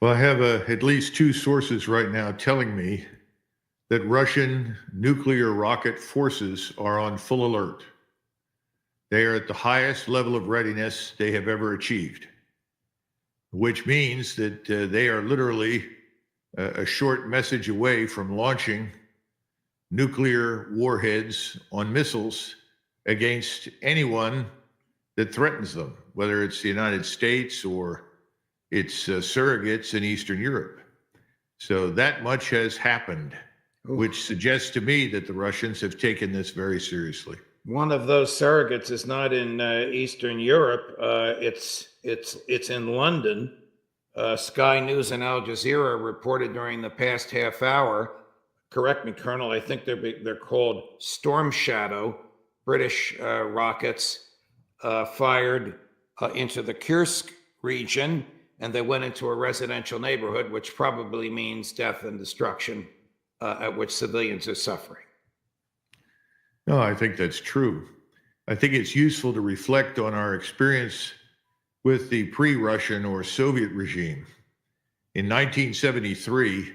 Well, I have at least two sources right now telling me that Russian nuclear rocket forces are on full alert. They are at the highest level of readiness they have ever achieved, which means that they are literally a short message away from launching nuclear warheads on missiles against anyone that threatens them, whether it's the United States or its surrogates in Eastern Europe. So that much has happened, which suggests to me that the Russians have taken this very seriously. One of those surrogates is not in Eastern Europe. It's in London. Sky News and Al Jazeera reported during the past half hour. Correct me, Colonel. I think they're called Storm Shadow. British rockets fired into the Kursk region, and they went into a residential neighborhood, which probably means death and destruction, at which civilians are suffering. No, I think that's true. I think it's useful to reflect on our experience with the pre-Russian or Soviet regime. In 1973,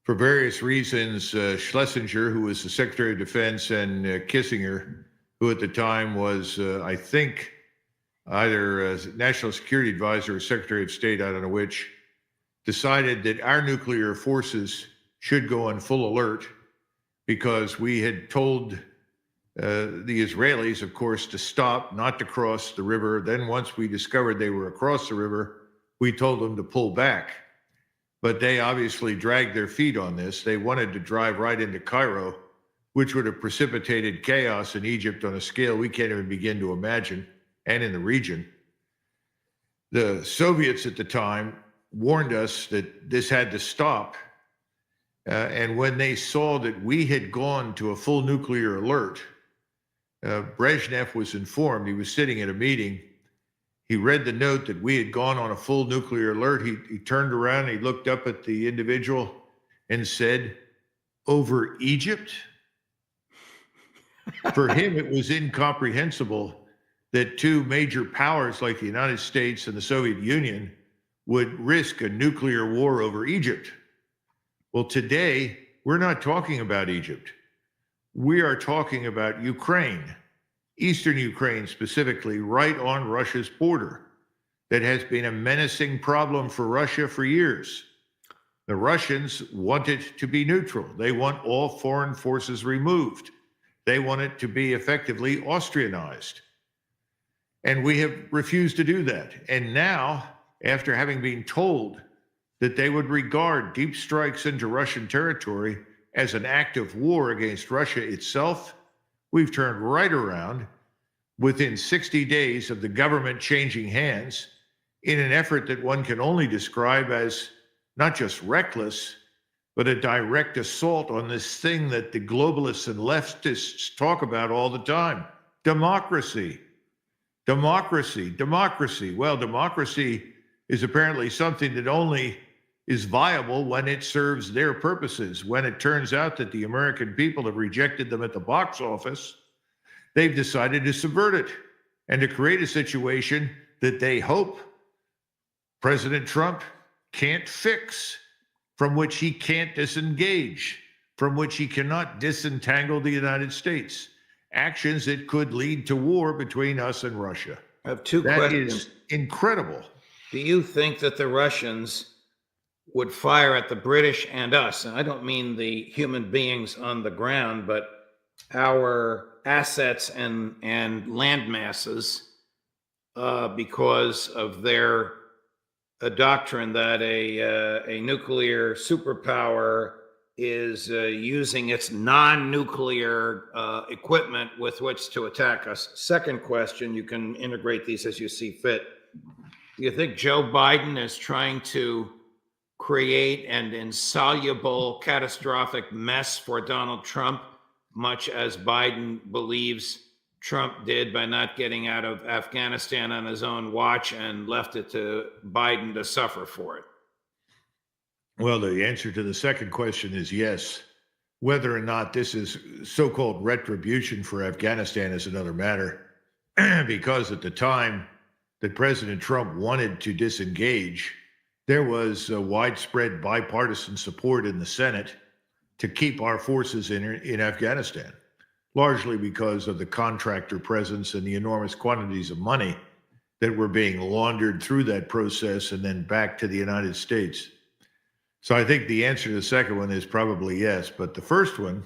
for various reasons, Schlesinger, who was the Secretary of Defense, and Kissinger, who at the time was, I think, either National Security Advisor or Secretary of State, I don't know which, decided that our nuclear forces should go on full alert because we had told the Israelis, of course, to stop, not to cross the river. Then once we discovered they were across the river, we told them to pull back. But they obviously dragged their feet on this. They wanted to drive right into Cairo, which would have precipitated chaos in Egypt on a scale we can't even begin to imagine, and in the region. The Soviets at the time warned us that this had to stop. And when they saw that we had gone to a full nuclear alert, Brezhnev was informed. He was sitting at a meeting. He read the note that we had gone on a full nuclear alert. He turned around, he looked up at the individual and said, "Over Egypt?" For him, it was incomprehensible that two major powers like the United States and the Soviet Union would risk a nuclear war over Egypt. Well, today, we're not talking about Egypt. We are talking about Ukraine, Eastern Ukraine specifically, right on Russia's border, that has been a menacing problem for Russia for years. The Russians want it to be neutral. They want all foreign forces removed. They want it to be effectively Austrianized. And we have refused to do that. And now, after having been told that they would regard deep strikes into Russian territory as an act of war against Russia itself, we've turned right around within 60 days of the government changing hands in an effort that one can only describe as not just reckless, but a direct assault on this thing that the globalists and leftists talk about all the time: democracy. Democracy, democracy. Well, democracy is apparently something that only is viable when it serves their purposes. When it turns out that the American people have rejected them at the box office, they've decided to subvert it and to create a situation that they hope President Trump can't fix, from which he can't disengage, from which he cannot disentangle the United States. Actions that could lead to war between us and Russia. I have two questions. That is incredible. Do you think that the Russians would fire at the British and us? And I don't mean the human beings on the ground, but our assets and land masses, because of their doctrine that a nuclear superpower is using its non-nuclear equipment with which to attack us. Second question, you can integrate these as you see fit. Do you think Joe Biden is trying to create an insoluble, catastrophic mess for Donald Trump, much as Biden believes Trump did by not getting out of Afghanistan on his own watch and left it to Biden to suffer for it? Well, the answer to the second question is yes. Whether or not this is so-called retribution for Afghanistan is another matter, because at the time that President Trump wanted to disengage, there was widespread bipartisan support in the Senate to keep our forces in Afghanistan, largely because of the contractor presence and the enormous quantities of money that were being laundered through that process and then back to the United States. So I think the answer to the second one is probably yes, but the first one,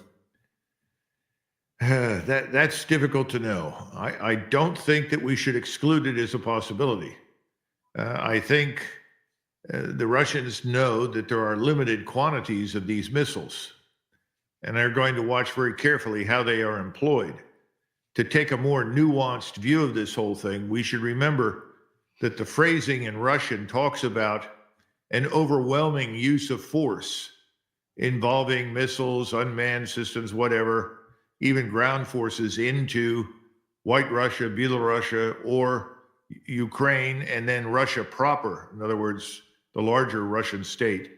that's difficult to know. I don't think that we should exclude it as a possibility. I think the Russians know that there are limited quantities of these missiles, and they're going to watch very carefully how they are employed. To take a more nuanced view of this whole thing, we should remember that the phrasing in Russian talks about an overwhelming use of force involving missiles, unmanned systems, whatever, even ground forces into White Russia, Belarus, or Ukraine, and then Russia proper, in other words, the larger Russian state,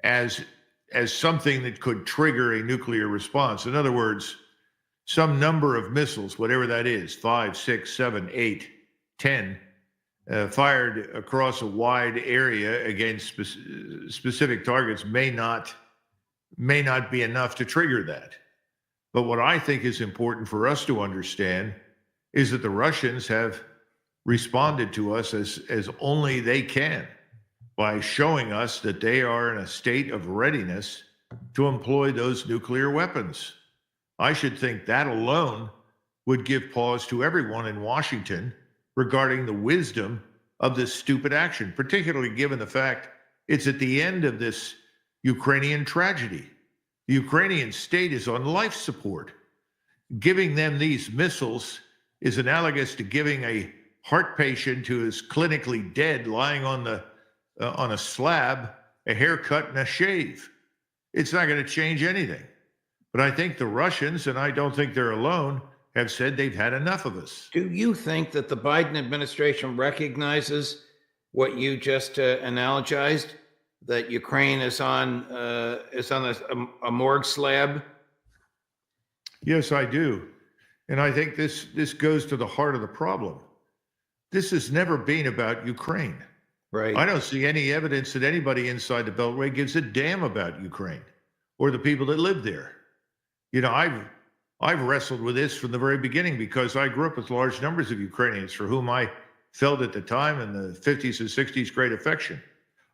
as something that could trigger a nuclear response. In other words, some number of missiles, whatever that is, 5, 6, 7, 8, 10, fired across a wide area against specific targets may not be enough to trigger that. But what I think is important for us to understand is that the Russians have responded to us as only they can, by showing us that they are in a state of readiness to employ those nuclear weapons. I should think that alone would give pause to everyone in Washington regarding the wisdom of this stupid action, particularly given the fact it's at the end of this Ukrainian tragedy. The Ukrainian state is on life support. Giving them these missiles is analogous to giving a heart patient who is clinically dead lying on a slab a haircut and a shave. It's not going to change anything. But I think the Russians, and I don't think they're alone, have said they've had enough of us. Do you think that the Biden administration recognizes what you just analogized, that Ukraine is on a morgue slab? Yes, I do. And I think this goes to the heart of the problem. This has never been about Ukraine. Right. I don't see any evidence that anybody inside the Beltway gives a damn about Ukraine or the people that live there. You know, I've wrestled with this from the very beginning because I grew up with large numbers of Ukrainians for whom I felt at the time in the 50s and 60s great affection.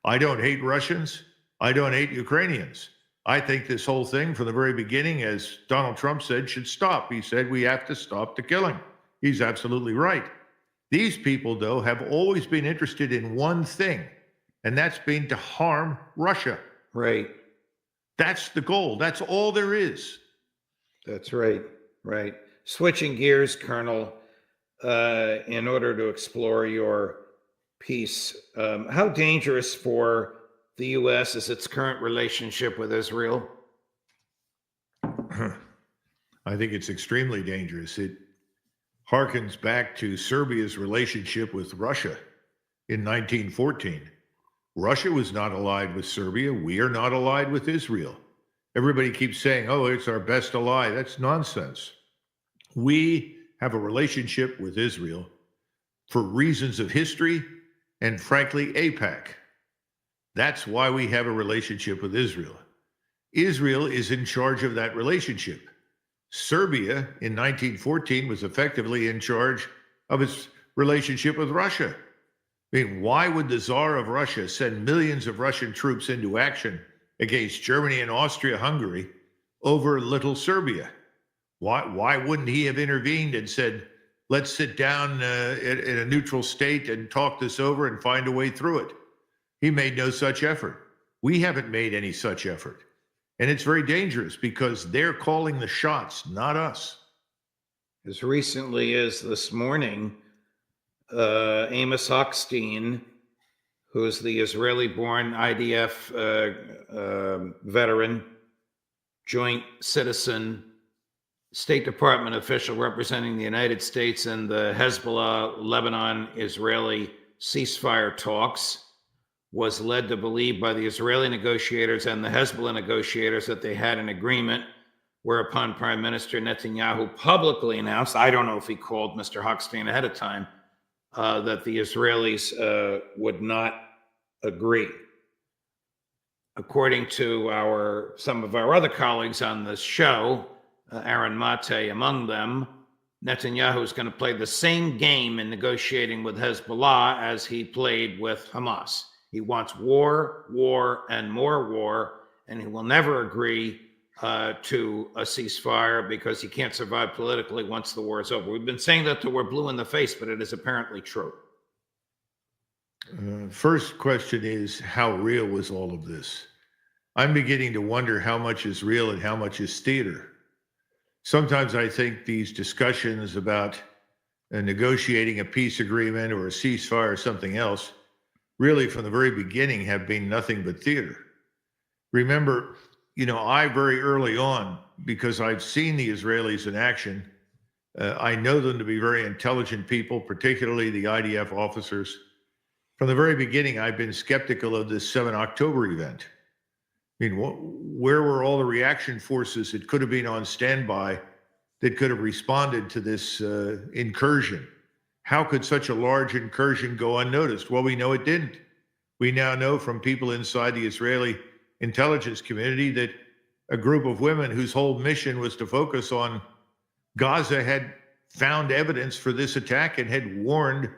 I don't hate Russians. I don't hate Ukrainians. I think this whole thing from the very beginning, as Donald Trump said, should stop. He said we have to stop the killing. He's absolutely right. These people, though, have always been interested in one thing, and that's been to harm Russia. Right. That's the goal. That's all there is. That's right. Right. Switching gears, Colonel, in order to explore your piece, how dangerous for the U.S. is its current relationship with Israel? I think it's extremely dangerous. It harkens back to Serbia's relationship with Russia in 1914. Russia was not allied with Serbia. We are not allied with Israel. Everybody keeps saying, oh, it's our best ally. That's nonsense. We have a relationship with Israel for reasons of history and, frankly, AIPAC. That's why we have a relationship with Israel. Israel is in charge of that relationship. Serbia in 1914 was effectively in charge of its relationship with Russia. I mean, why would the Tsar of Russia send millions of Russian troops into action against Germany and Austria-Hungary over little Serbia? Why wouldn't he have intervened and said, let's sit down in a neutral state and talk this over and find a way through it? He made no such effort. We haven't made any such effort. And it's very dangerous because they're calling the shots, not us. As recently as this morning, Amos Hochstein, who's the Israeli-born IDF veteran, joint citizen, State Department official representing the United States in the Hezbollah, Lebanon-Israeli ceasefire talks, was led to believe by the Israeli negotiators and the Hezbollah negotiators that they had an agreement, whereupon Prime Minister Netanyahu publicly announced, I don't know if he called Mr. Hochstein ahead of time, that the Israelis would not agree. According to some of our other colleagues on this show, Aaron Mate among them, Netanyahu is going to play the same game in negotiating with Hezbollah as he played with Hamas. He wants war, war, and more war, and he will never agree to a ceasefire because he can't survive politically once the war is over. We've been saying that till we're blue in the face, but it is apparently true. First question is, how real was all of this? I'm beginning to wonder how much is real and how much is theater. Sometimes I think these discussions about negotiating a peace agreement or a ceasefire or something else really from the very beginning have been nothing but theater. Remember, I very early on, because I've seen the Israelis in action, I know them to be very intelligent people, particularly the IDF officers. From the very beginning, I've been skeptical of this 7 October event. I mean, where were all the reaction forces that could have been on standby that could have responded to this incursion? How could such a large incursion go unnoticed? Well, we know it didn't. We now know from people inside the Israeli intelligence community that a group of women whose whole mission was to focus on Gaza had found evidence for this attack and had warned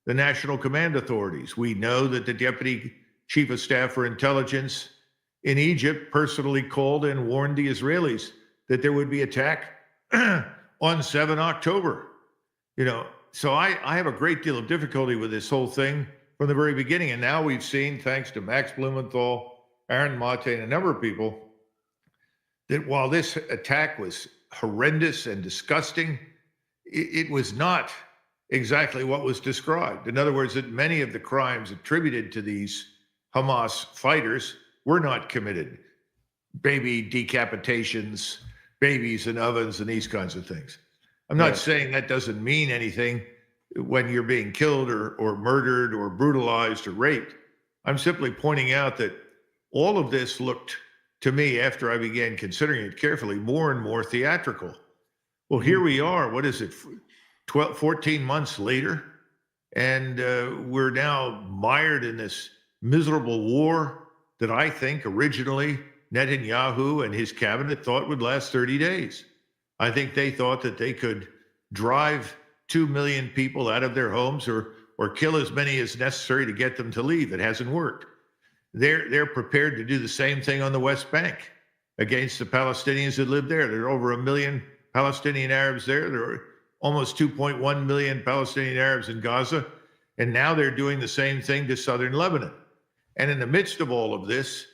the National Command Authorities. We know that the Deputy Chief of Staff for Intelligence in Egypt personally called and warned the Israelis that there would be attack on 7 October. So I have a great deal of difficulty with this whole thing from the very beginning. And now we've seen, thanks to Max Blumenthal, Aaron Mate, and a number of people, that while this attack was horrendous and disgusting, it was not exactly what was described. In other words, that many of the crimes attributed to these Hamas fighters were not committed. Baby decapitations, babies in ovens, and these kinds of things. I'm not saying that doesn't mean anything when you're being killed or murdered or brutalized or raped. I'm simply pointing out that all of this looked, to me, after I began considering it carefully, more and more theatrical. Well, here we are, what is it, 14 months later, and we're now mired in this miserable war that I think originally Netanyahu and his cabinet thought would last 30 days. I think they thought that they could drive 2 million people out of their homes or kill as many as necessary to get them to leave. It hasn't worked. They're prepared to do the same thing on the West Bank against the Palestinians that live there. There are over 1 million Palestinian Arabs there. There are almost 2.1 million Palestinian Arabs in Gaza. And now they're doing the same thing to southern Lebanon. And in the midst of all of this,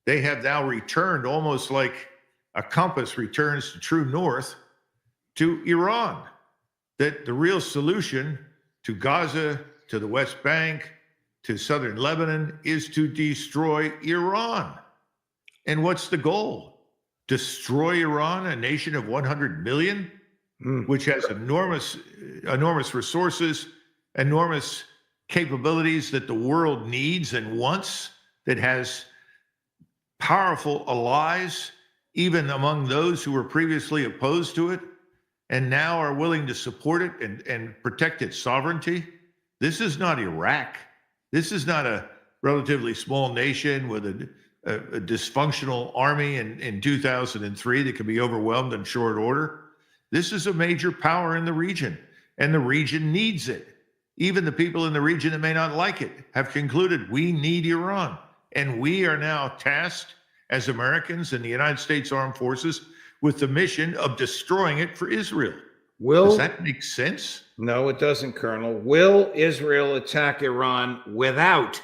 they have now returned, almost like a compass returns to true north, to Iran. That the real solution to Gaza, to the West Bank, to southern Lebanon is to destroy Iran. And what's the goal? Destroy Iran, a nation of 100 million, which has enormous resources, enormous capabilities that the world needs and wants, that has powerful allies, even among those who were previously opposed to it, and now are willing to support it and protect its sovereignty. This is not Iraq. This is not a relatively small nation with a dysfunctional army in 2003 that can be overwhelmed in short order. This is a major power in the region, and the region needs it. Even the people in the region that may not like it have concluded we need Iran. And we are now tasked as Americans and the United States Armed Forces with the mission of destroying it for Israel. Does that make sense? No, it doesn't, Colonel. Will Israel attack Iran without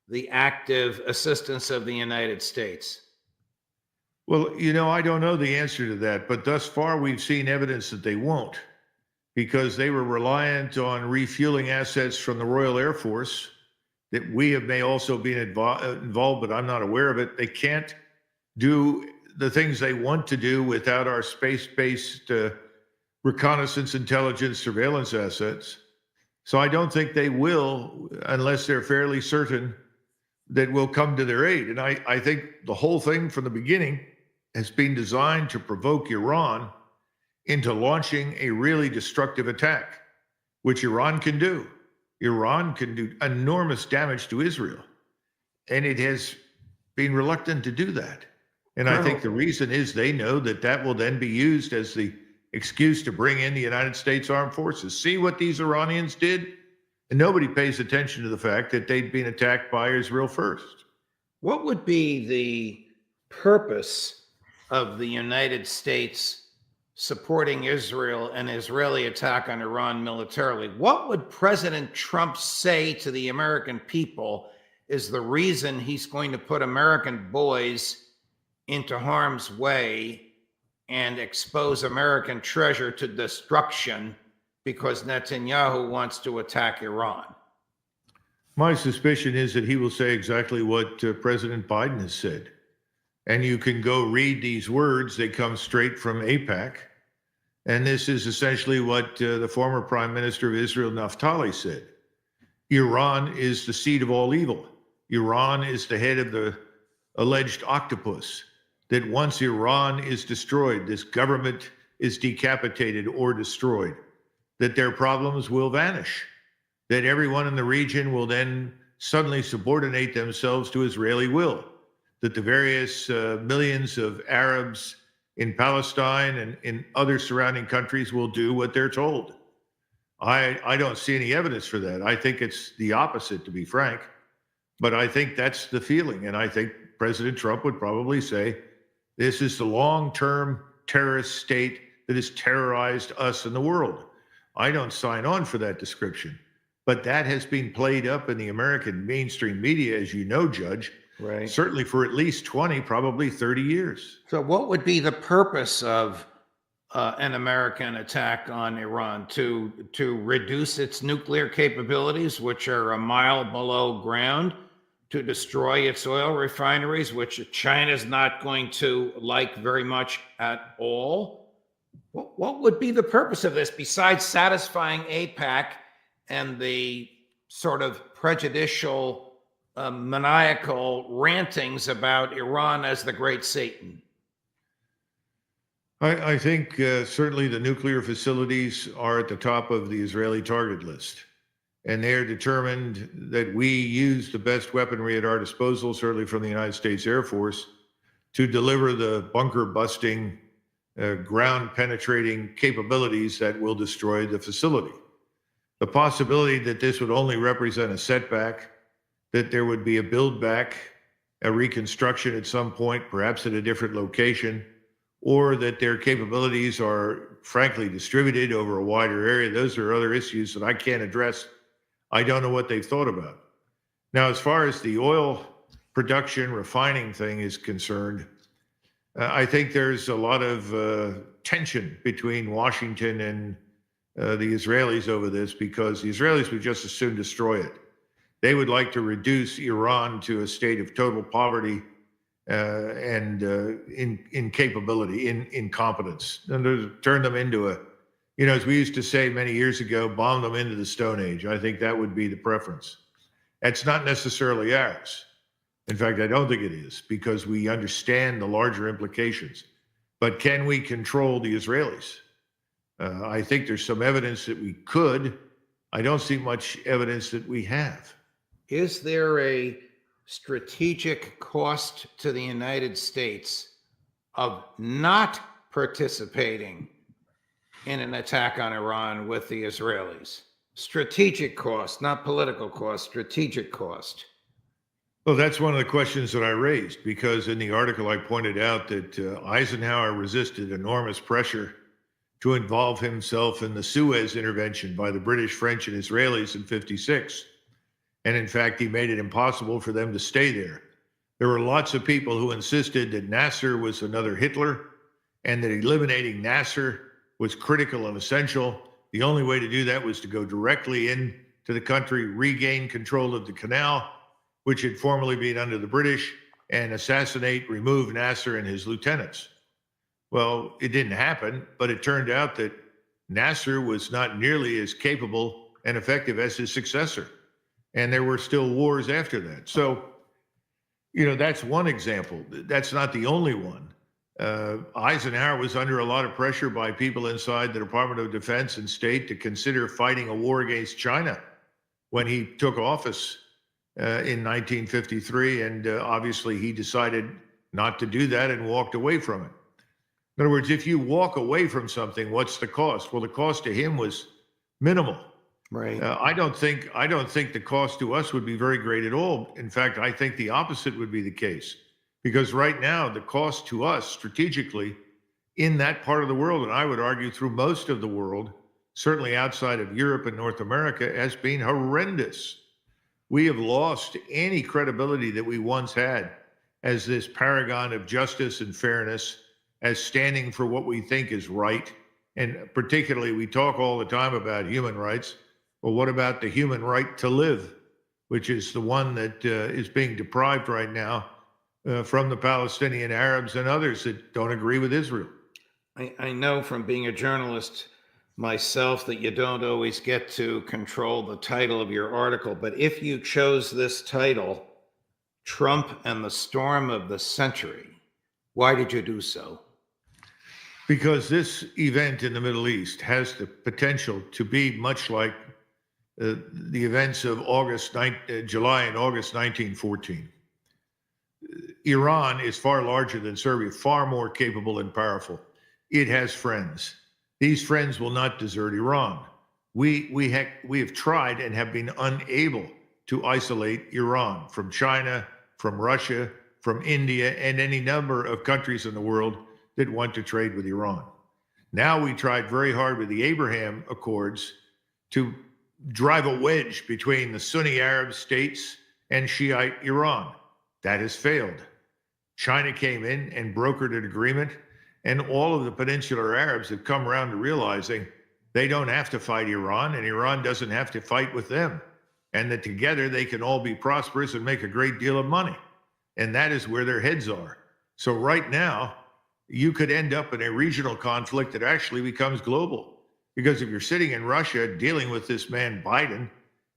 the active assistance of the United States? Well, I don't know the answer to that, but thus far we've seen evidence that they won't, because they were reliant on refueling assets from the Royal Air Force that may also be involved, but I'm not aware of it. They can't do the things they want to do without our space-based reconnaissance, intelligence, surveillance assets. So I don't think they will, unless they're fairly certain that we'll come to their aid. And I think the whole thing from the beginning has been designed to provoke Iran into launching a really destructive attack, which Iran can do. Iran can do enormous damage to Israel. and it has been reluctant to do that. And I think the reason is they know that that will then be used as the excuse to bring in the United States Armed Forces. See what these Iranians did? And nobody pays attention to the fact that they'd been attacked by Israel first. What would be the purpose of the United States supporting Israel and Israeli attack on Iran militarily? What would President Trump say to the American people is the reason he's going to put American boys into harm's way and expose American treasure to destruction because Netanyahu wants to attack Iran? My suspicion is that he will say exactly what President Biden has said. And you can go read these words. They come straight from AIPAC. And this is essentially what the former Prime Minister of Israel, Naftali, said. Iran is the seed of all evil. Iran is the head of the alleged octopus. That once Iran is destroyed, this government is decapitated or destroyed, that their problems will vanish, that everyone in the region will then suddenly subordinate themselves to Israeli will, that the various millions of Arabs in Palestine and in other surrounding countries will do what they're told. I don't see any evidence for that. I think it's the opposite, to be frank, but I think that's the feeling. And I think President Trump would probably say, this is the long-term terrorist state that has terrorized us and the world. I don't sign on for that description, but that has been played up in the American mainstream media, as you know, Judge, Right. certainly for at least 20, probably 30 years. So what would be the purpose of an American attack on Iran? To reduce its nuclear capabilities, which are a mile below ground, to destroy its oil refineries, which China's not going to like very much at all? What would be the purpose of this besides satisfying AIPAC and the sort of prejudicial, maniacal rantings about Iran as the great Satan? I think certainly the nuclear facilities are at the top of the Israeli target list. And they're determined that we use the best weaponry at our disposal, certainly from the United States Air Force, to deliver the bunker busting, ground penetrating capabilities that will destroy the facility. The possibility that this would only represent a setback, that there would be a build back, a reconstruction at some point, perhaps at a different location, or that their capabilities are frankly distributed over a wider area. Those are other issues that I can't address. I don't know what they've thought about. Now, as far as the oil production refining thing is concerned, I think there's a lot of tension between Washington and the Israelis over this, because the Israelis would just as soon destroy it. They would like to reduce Iran to a state of total poverty and incapability, incompetence, and to turn them into a, as we used to say many years ago, bomb them into the Stone Age. I think that would be the preference. That's not necessarily ours. In fact, I don't think it is, because we understand the larger implications. But can we control the Israelis? I think there's some evidence that we could. I don't see much evidence that we have. Is there a strategic cost to the United States of not participating in an attack on Iran with the Israelis? Strategic cost, not political cost, strategic cost. Well, that's one of the questions that I raised, because in the article I pointed out that Eisenhower resisted enormous pressure to involve himself in the Suez intervention by the British, French, and Israelis in '56. And in fact, he made it impossible for them to stay there. There were lots of people who insisted that Nasser was another Hitler, and that eliminating Nasser was critical and essential. The only way to do that was to go directly into the country, regain control of the canal, which had formerly been under the British, and assassinate, remove Nasser and his lieutenants. Well, it didn't happen, but it turned out that Nasser was not nearly as capable and effective as his successor. And there were still wars after that. So, that's one example. That's not the only one. Eisenhower was under a lot of pressure by people inside the Department of Defense and State to consider fighting a war against China when he took office in 1953, and obviously he decided not to do that and walked away from it. In other words, if you walk away from something, what's the cost? Well, the cost to him was minimal. Right. I don't think the cost to us would be very great at all. In fact, I think the opposite would be the case, because right now the cost to us strategically in that part of the world, and I would argue through most of the world, certainly outside of Europe and North America, has been horrendous. We have lost any credibility that we once had as this paragon of justice and fairness, as standing for what we think is right. And particularly, we talk all the time about human rights. Well, what about the human right to live, which is the one that is being deprived right now from the Palestinian Arabs and others that don't agree with Israel? I know from being a journalist myself that you don't always get to control the title of your article, but if you chose this title, Trump and the Storm of the Century, why did you do so? Because this event in the Middle East has the potential to be much like the events of July and August 1914. Iran is far larger than Serbia, far more capable and powerful. It has friends. These friends will not desert Iran. We have tried and have been unable to isolate Iran from China, from Russia, from India, and any number of countries in the world that want to trade with Iran. Now we tried very hard with the Abraham Accords to drive a wedge between the Sunni Arab states and Shiite Iran. That has failed. China came in and brokered an agreement, and all of the peninsular Arabs have come around to realizing they don't have to fight Iran, and Iran doesn't have to fight with them, and that together they can all be prosperous and make a great deal of money. And that is where their heads are. So right now, you could end up in a regional conflict that actually becomes global. Because if you're sitting in Russia dealing with this man Biden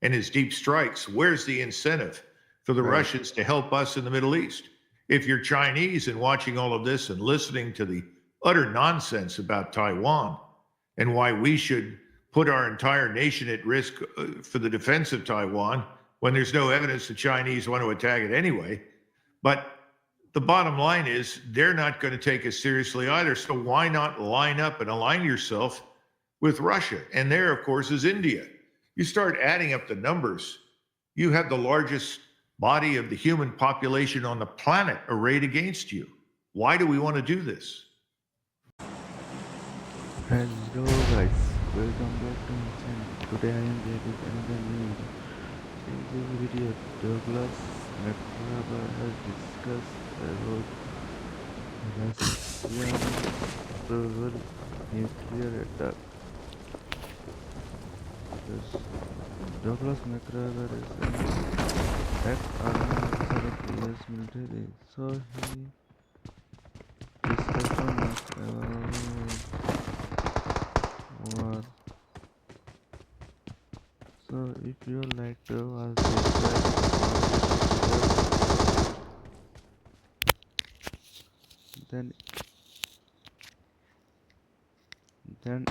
and his deep strikes, where's the incentive for the Russians to help us in the Middle East? If you're Chinese and watching all of this and listening to the utter nonsense about Taiwan and why we should put our entire nation at risk for the defense of Taiwan when there's no evidence the Chinese want to attack it anyway. But the bottom line is they're not going to take us seriously either. So why not line up and align yourself with Russia? And there, of course, is India. You start adding up the numbers, you have the largest body of the human population on the planet arrayed against you. Why do we want to do this? Hello guys, welcome back to my channel. Today I am back with another new video. In this video, Douglas MacGregor has discussed about Russian approval nuclear attack. Douglas MacGregor is an ex-army officer of US military, so he discussed on war. So if you like to watch this then you can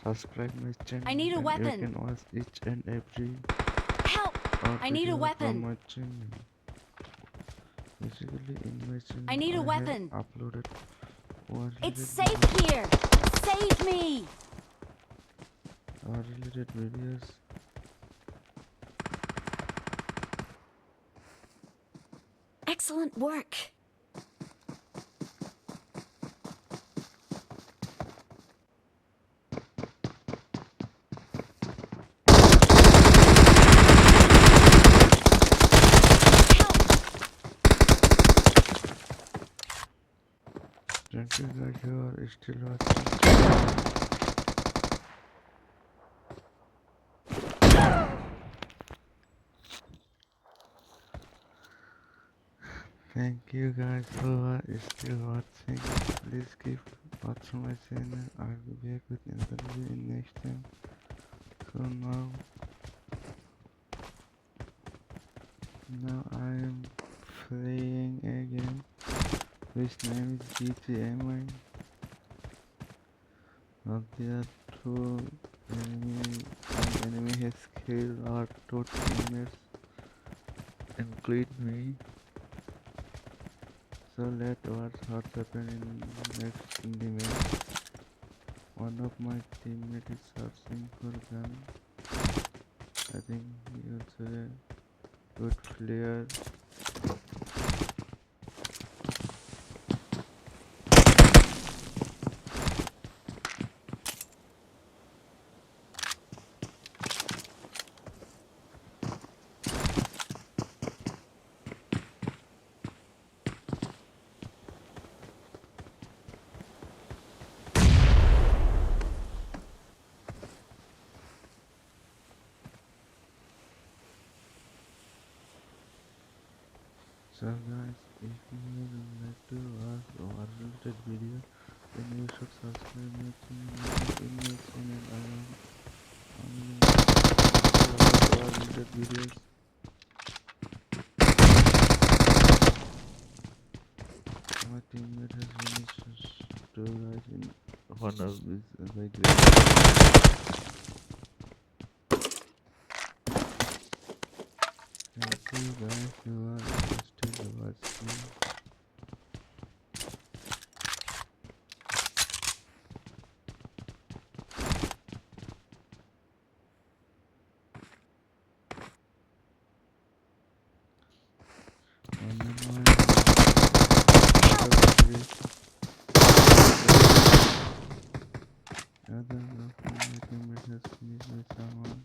subscribe my channel. I need a weapon. You can watch each and every Help! I need a video weapon. from my channel. Basically, in my channel, I need a have weapon. uploaded It's safe here. Save me. related videos. Excellent work. Thank you guys who are still watching. Thank you guys who are still watching. Please keep watching my channel. I'll be back with another video in next time. So now I am playing a game which name is GTA Mine. Now there are two enemy has killed our two teammates. include me. So let what's happen in next in the match. One of my teammates is searching for gun. I think he also a good player. So guys, if you would like to watch our related video, then you should subscribe my channel. In my channel, I am only watch our related videos. My teammate has finished two guys in one of these MacGregor. Thank you guys who are still watching. Other of my teammate has finished with someone.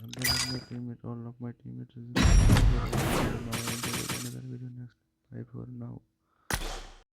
Other of my teammate, all of my teammates is now. Another video next. Bye for now.